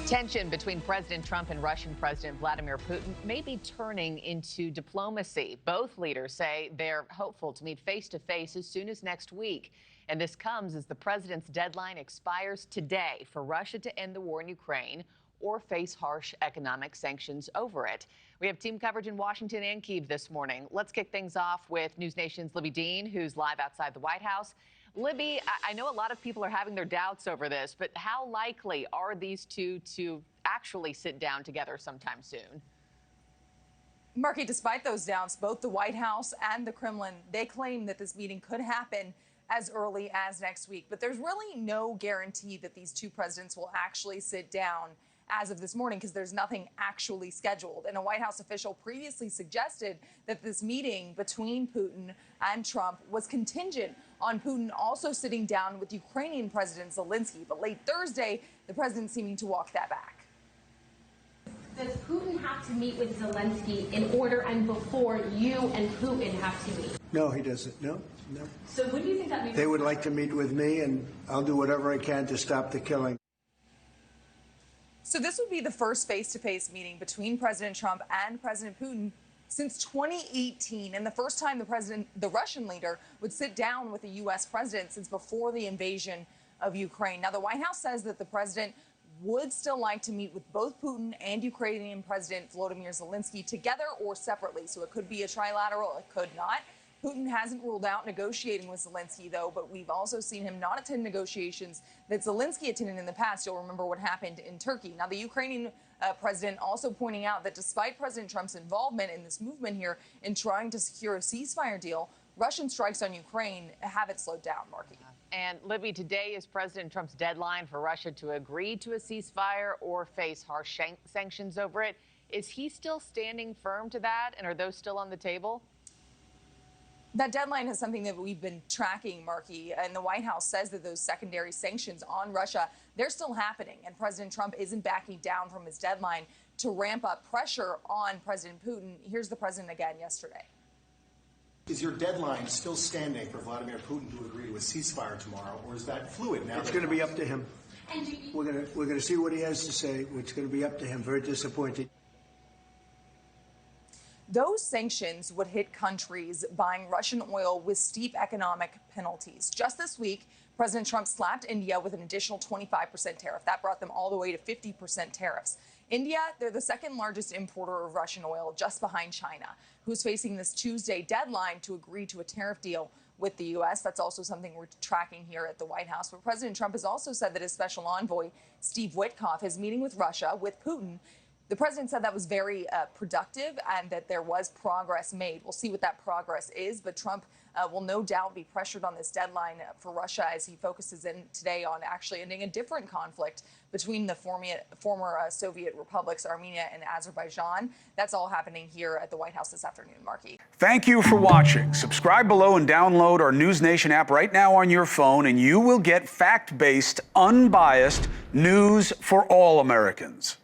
Tension between President Trump and Russian President Vladimir Putin may be turning into diplomacy. Both leaders say they're hopeful to meet face-to-face as soon as next week. And this comes as the president's deadline expires today for Russia to end the war in Ukraine or face harsh economic sanctions over it. We have team coverage in Washington and Kyiv this morning. Let's kick things off with NewsNation's Libbey Dean, who's live outside the White House. Libbey, I know a lot of people are having their doubts over this, but how likely are these two to actually sit down together sometime soon? Markie, despite those doubts, both the White House and the Kremlin, they claim that this meeting could happen as early as next week. But there's really no guarantee that these two presidents will actually sit down as of this morning, because there's nothing actually scheduled. And a White House official previously suggested that this meeting between Putin and Trump was contingent on Putin also sitting down with Ukrainian President Zelensky. But late Thursday, the president seeming to walk that back. Does Putin have to meet with Zelensky in order and before you and Putin have to meet? No, he doesn't. No. So what do you think that means? They would like to meet with me, and I'll do whatever I can to stop the killing. So this would be the first face-to-face meeting between President Trump and President Putin since 2018, and the first time the Russian leader would sit down with a U.S. president since before the invasion of Ukraine. Now, the White House says that the president would still like to meet with both Putin and Ukrainian President Volodymyr Zelensky together or separately. So it could be a trilateral, it could not. Putin hasn't ruled out negotiating with Zelensky, though, but we've also seen him not attend negotiations that Zelensky attended in the past. You'll remember what happened in Turkey. Now, the Ukrainian president also pointing out that despite President Trump's involvement in this movement here in trying to secure a ceasefire deal, Russian strikes on Ukraine haven't slowed down, Markie. And Libbey, today is President Trump's deadline for Russia to agree to a ceasefire or face harsh sanctions over it. Is he still standing firm to that, and are those still on the table? That deadline is something that we've been tracking, Markie, and the White House says that those secondary sanctions on Russia, they're still happening, and President Trump isn't backing down from his deadline to ramp up pressure on President Putin. Here's the president again yesterday. Is your deadline still standing for Vladimir Putin to agree to a ceasefire tomorrow, or is that fluid now? It's going to be up to him. We're going to see what he has to say. It's going to be up to him. Very disappointed. Those sanctions would hit countries buying Russian oil with steep economic penalties. Just this week, President Trump slapped India with an additional 25% tariff. That brought them all the way to 50% tariffs. India, they're the second largest importer of Russian oil, just behind China, who's facing this Tuesday deadline to agree to a tariff deal with the U.S. That's also something we're tracking here at the White House. But President Trump has also said that his special envoy, Steve Witkoff, is meeting with Russia, with Putin. The president said that was very productive and that there was progress made. We'll see what that progress is, but Trump will no doubt be pressured on this deadline for Russia as he focuses in today on actually ending a different conflict between the former Soviet republics, Armenia and Azerbaijan. That's all happening here at the White House this afternoon, Markie. Thank you for watching. Subscribe below and download our NewsNation app right now on your phone, and you will get fact-based, unbiased news for all Americans.